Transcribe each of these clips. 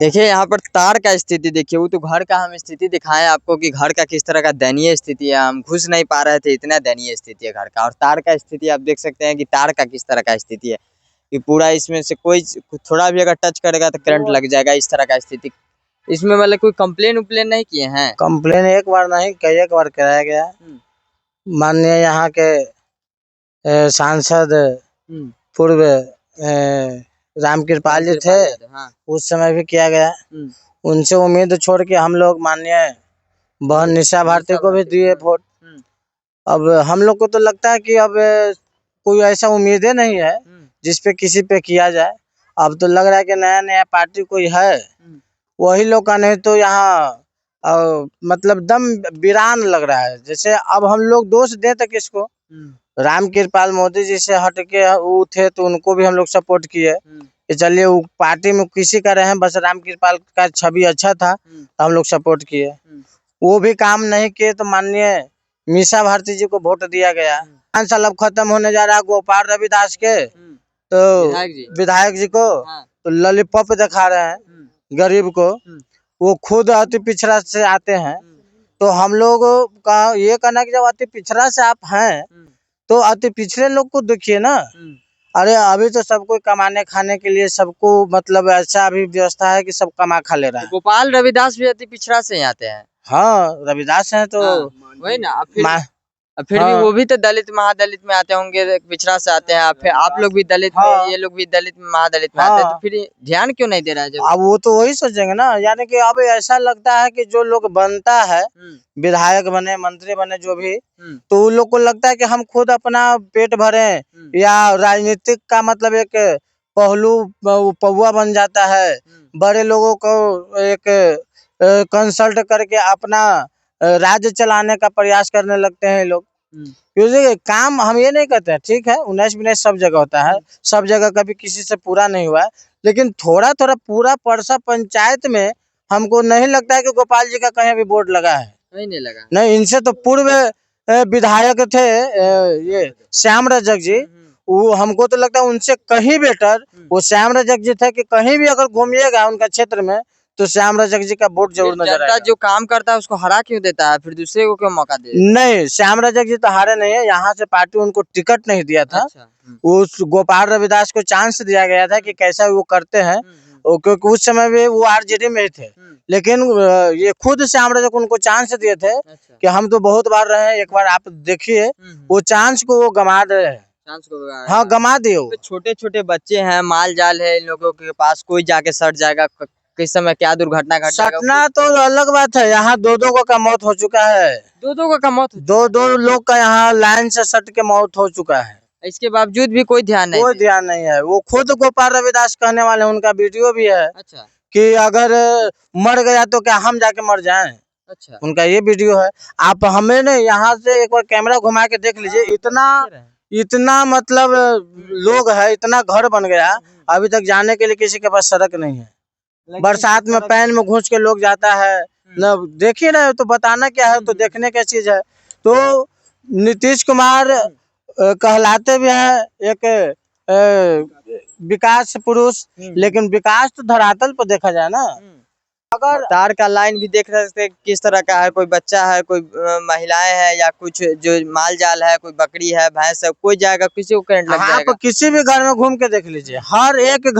देखिए यहाँ पर तार का स्थिति देखिए, वो तो घर का हम स्थिति दिखाएं आपको कि घर का किस तरह का दयनीय स्थिति है। हम घुस नहीं पा रहे थे, इतना दयनीय स्थिति है घर का। और तार का स्थिति आप देख सकते हैं कि तार का किस तरह का स्थिति है कि पूरा इसमें से कोई थोड़ा भी अगर टच करेगा तो करंट लग जाएगा, इस तरह का स्थिति। इसमें मतलब कोई कंप्लेन उप्लेन नहीं किए हैं? कंप्लेन एक बार नहीं कई एक बार कराया गया। माननीय यहाँ के सांसद पूर्व रामकृपाल जी थे, उस समय भी किया गया। उनसे उम्मीद छोड़ के हम लोग माननीय बहन निशा भारती को भी दिए वोट। अब हम लोग को तो लगता है कि अब कोई ऐसा उम्मीदें नहीं है जिसपे किसी पे किया जाए। अब तो लग रहा है कि नया नया पार्टी कोई है, वही लोग का, नहीं तो यहाँ मतलब दम वीरान लग रहा है। जैसे अब हम लोग दोष दें तो किसको? रामकृपाल मोदी जी से हटके वो थे तो उनको भी हम लोग सपोर्ट किए कि चलिए वो पार्टी में किसी का रहे, बस रामकृपाल का छवि अच्छा था तो हम लोग सपोर्ट किए। वो भी काम नहीं किए तो माननीय मीसा भारती जी को वोट दिया गया। 5 साल अब खत्म होने जा रहा है गोपाल रविदास के, तो विधायक जी को तो लॉलीपॉप दिखा रहे हैं गरीब को। वो खुद अति पिछड़ा से आते हैं, तो हम लोग का ये कहना कि जब अति पिछड़ा से आप हैं तो अति पिछड़े लोग को देखिए ना। अरे अभी तो सबको कमाने खाने के लिए सबको मतलब ऐसा अभी व्यवस्था है कि सब कमा खा ले रहा है। गोपाल रविदास भी अति पिछड़ा से ही आते हैं। हाँ, रविदास हैं तो वही ना। फिर भी वो भी तो दलित महादलित में आते होंगे, पिछड़ा से आते हैं। फिर आप लोग भी दलित में, ये लोग भी दलित महादलित में आते हैं, तो फिर ध्यान क्यों नहीं दे रहा है? जब अब वो तो वही सोचेंगे ना, यानी कि अब ऐसा लगता है कि जो लोग बनता है, विधायक बने मंत्री बने जो भी, तो उन लोग को लगता है कि हम खुद अपना पेट भरे, या राजनीतिक का मतलब एक पहलू पौवा बन जाता है। बड़े लोगों को एक कंसल्ट करके अपना राज्य चलाने का प्रयास करने लगते हैं लोग। क्योंकि काम हम ये नहीं कहते हैं, ठीक है 19-19 सब जगह होता है, सब जगह कभी किसी से पूरा नहीं हुआ है, लेकिन थोड़ा थोड़ा पूरा परसा पंचायत में हमको नहीं लगता है कि गोपाल जी का कहीं भी बोर्ड लगा है। नहीं लगा। नहीं, इनसे तो पूर्व विधायक थे ये श्याम रजक जी, वो हमको तो लगता है उनसे कहीं बेटर वो श्याम रजक जी थे कि कहीं भी अगर घूमिएगा उनका क्षेत्र में तो श्याम रजक जी का बोर्ड जरूर नजर आएगा। जो काम करता है उसको हरा क्यों देता है, फिर दूसरे को क्यों मौका दे? नहीं, श्याम रजक जी तो हारे नहीं है, यहाँ से पार्टी उनको टिकट नहीं दिया था। उस गोपाल रविदास को चांस दिया गया था कि कैसा वो करते हैं, क्योंकि उस समय भी वो आरजेडी में ही थे, लेकिन ये खुद श्याम रजक उनको चांस दिए थे कि हम तो बहुत बार रहे, एक बार आप देखिए वो चांस को वो गंवा रहे हैं। हाँ, गंवा दिए। छोटे छोटे बच्चे हैं, माल जाल है इन लोगों के पास, कोई जाके सट जाएगा, किस समय क्या दुर्घटना घट जाएगा। सटना तो अलग बात है, यहाँ दो का मौत हो चुका है। दो का मौत? दो लोग का यहाँ लाइन से सट के मौत हो चुका है। इसके बावजूद भी कोई ध्यान नहीं है। वो खुद गोपाल रविदास कहने वाले, उनका वीडियो भी है। अच्छा। कि अगर मर गया तो क्या हम जाके मर जाएं? अच्छा, उनका ये वीडियो है। आप हमें नहीं, यहाँ से एक बार कैमरा घुमा के देख लीजिए, इतना मतलब लोग है, इतना घर बन गया, अभी तक जाने के लिए किसी के पास सड़क नहीं है। बरसात में पैन में घुस के लोग जाता है न, देखिए ना, तो बताना क्या है, तो देखने की चीज है। तो नीतीश कुमार कहलाते भी हैं एक विकास पुरुष, लेकिन विकास तो धरातल पर देखा जाए ना। अगर तार का लाइन भी देख सकते हैं किस तरह का है, कोई बच्चा है, कोई महिलाएं है, या कुछ जो माल जाल है, कोई बकरी है, भैंस है, कोई जाएगा किसी को करंट लग जाएगा। आप किसी भी घर में घूम के देख लीजिए, हर एक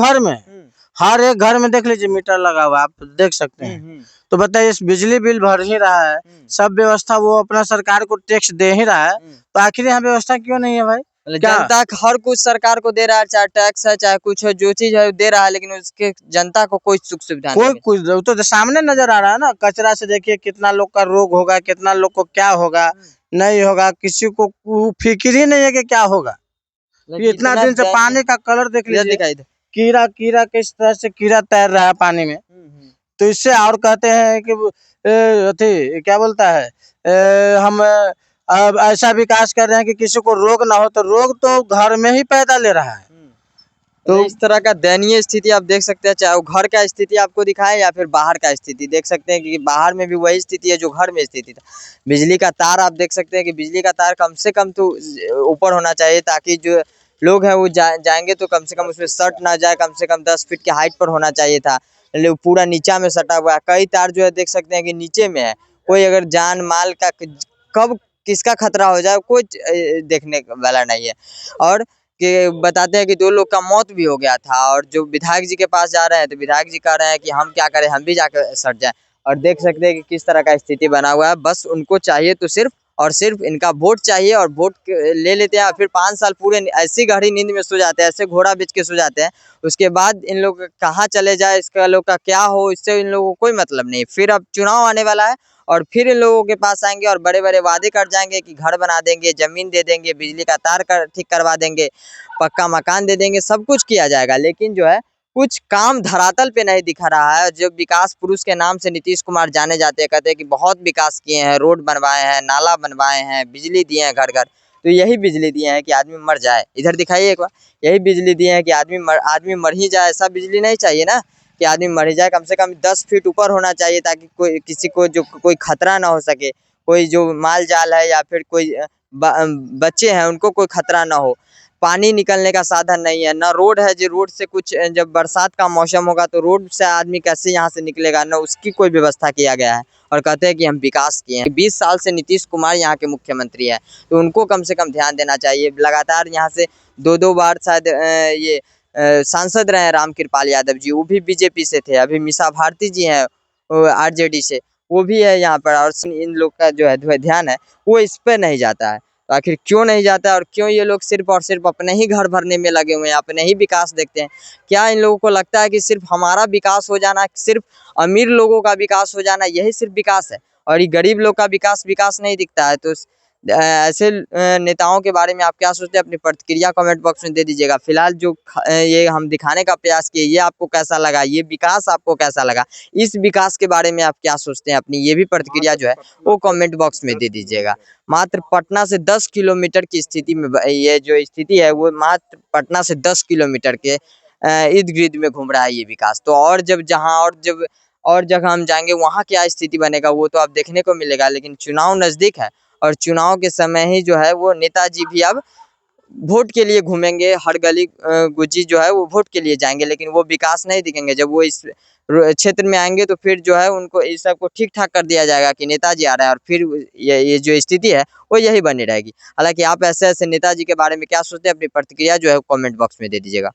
घर में देख लीजिए मीटर लगा हुआ, आप देख सकते हैं। तो बताइए, बिजली बिल भर ही रहा है, सब व्यवस्था वो अपना सरकार को टैक्स दे ही रहा है, तो आखिर यहाँ व्यवस्था क्यों नहीं है भाई? जनता हर कुछ सरकार को दे रहा है, चाहे टैक्स है, चाहे कुछ है, जो चीज है दे रहा है, लेकिन उसके जनता को कोई सुख सुविधा नहीं। कुछ तो सामने नजर आ रहा है ना। कचरा से देखिए कितना लोग का रोग होगा, कितना लोग को क्या होगा नहीं होगा, किसी को फिक्र ही नहीं है कि क्या होगा। इतना दिन से पानी का कलर देख लीजिए, कीड़ा किस तरह से कीड़ा तैर रहा है पानी में। तो इससे और कहते हैं कि क्या बोलता है, हम अब ऐसा विकास कर रहे हैं कि किसी को रोग ना हो, तो रोग तो घर में ही पैदा ले रहा है। तो इस तरह का दयनीय स्थिति आप देख सकते हैं, चाहे वो घर का स्थिति आपको दिखाए या फिर बाहर का स्थिति देख सकते हैं कि बाहर में भी वही स्थिति है जो घर में स्थिति था। बिजली का तार आप देख सकते हैं कि बिजली का तार कम से कम तो ऊपर होना चाहिए, ताकि जो लोग हैं वो जाएंगे तो कम से कम उसमें सट ना जाए, कम से कम 10 फीट के हाइट पर होना चाहिए था। पूरा नीचा में सटा हुआ है, कई तार जो है देख सकते हैं कि नीचे में है। कोई अगर जान माल का कब किसका खतरा हो जाए कोई देखने वाला नहीं है। और कि बताते हैं कि 2 लोग का मौत भी हो गया था, और जो विधायक जी के पास जा रहे हैं तो विधायक जी कह रहे हैं कि हम क्या करें, हम भी जाकर सट जाएं। और देख सकते हैं कि किस तरह का स्थिति बना हुआ है। बस उनको चाहिए तो सिर्फ और सिर्फ इनका वोट चाहिए, और वोट ले लेते हैं, फिर 5 साल पूरे ऐसी गहरी नींद में सो जाते हैं, ऐसे घोड़ा बेच के सो जाते हैं। उसके बाद इन लोग कहाँ चले जाए, इसका लोग का क्या हो, इससे इन लोगों को कोई मतलब नहीं। फिर अब चुनाव आने वाला है और फिर इन लोगों के पास आएंगे और बड़े-बड़े वादे कर जाएंगे कि घर बना देंगे, जमीन दे देंगे, बिजली का तार ठीक करवा देंगे, पक्का मकान दे देंगे, सब कुछ किया जाएगा। लेकिन जो है कुछ काम धरातल पे नहीं दिखा रहा है। जो विकास पुरुष के नाम से नीतीश कुमार जाने जाते हैं, कहते हैं कि बहुत विकास किए हैं, रोड बनवाए हैं, नाला बनवाए हैं, बिजली दिए हैं घर घर। तो यही बिजली दिए हैं कि आदमी मर जाए, इधर दिखाइए एक बार। यही बिजली दिए हैं कि आदमी मर ही जाए, ऐसा बिजली नहीं चाहिए ना कि आदमी मर ही जाए। कम से कम 10 फीट ऊपर होना चाहिए ताकि कोई किसी को जो कोई खतरा ना हो सके, कोई जो माल जाल है या फिर कोई बच्चे हैं उनको कोई खतरा ना हो। पानी निकलने का साधन नहीं है, ना रोड है, जो रोड से कुछ जब बरसात का मौसम होगा तो रोड से आदमी कैसे यहाँ से निकलेगा, ना उसकी कोई व्यवस्था किया गया है। और कहते हैं कि हम विकास किए हैं। 20 साल से नीतीश कुमार यहाँ के मुख्यमंत्री है, तो उनको कम से कम ध्यान देना चाहिए। लगातार यहाँ से 2-2 बार शायद ये सांसद रहे हैं रामकृपाल यादव जी, वो भी बीजेपी से थे। अभी मीसा भारती जी हैं आरजेडी से, वो भी है यहाँ पर। और इन लोग का जो है ध्यान है वो इस पे नहीं जाता है। तो आखिर क्यों नहीं जाता है और क्यों ये लोग सिर्फ और सिर्फ अपने ही घर भरने में लगे हुए हैं, अपने ही विकास देखते हैं? क्या इन लोगों को लगता है कि सिर्फ हमारा विकास हो जाना, सिर्फ अमीर लोगों का विकास हो जाना यही सिर्फ विकास है, और ये गरीब लोग का विकास नहीं दिखता है? तो ऐसे नेताओं के बारे में आप क्या सोचते हैं? अपनी प्रतिक्रिया कमेंट बॉक्स में दे दीजिएगा। फिलहाल जो ये हम दिखाने का प्रयास किए, ये आपको कैसा लगा? ये विकास आपको कैसा लगा? इस विकास के बारे में आप क्या सोचते हैं? अपनी ये भी प्रतिक्रिया जो है वो कमेंट बॉक्स में दे दीजिएगा। मात्र पटना से 10 किलोमीटर की स्थिति में ये जो स्थिति है वो मात्र पटना से 10 किलोमीटर के इर्द-गिर्द में घूम रहा है ये विकास। तो और जगह हम जाएँगे वहाँ क्या स्थिति बनेगा वो तो अब देखने को मिलेगा। लेकिन चुनाव नज़दीक है और चुनाव के समय ही जो है वो नेताजी भी अब वोट के लिए घूमेंगे, हर गली गुजी जो है वो वोट के लिए जाएँगे, लेकिन वो विकास नहीं दिखेंगे। जब वो इस क्षेत्र में आएँगे तो फिर जो है उनको इस सबको ठीक-ठाक कर दिया जाएगा कि नेताजी आ रहा है, और फिर ये जो स्थिति है वो यही बनी रहेगी। हालाँकि आप ऐसे-ऐसे नेताजी के बारे में क्या सोचते हैं? अपनी प्रतिक्रिया जो है कमेंट बॉक्स में दे दीजिएगा।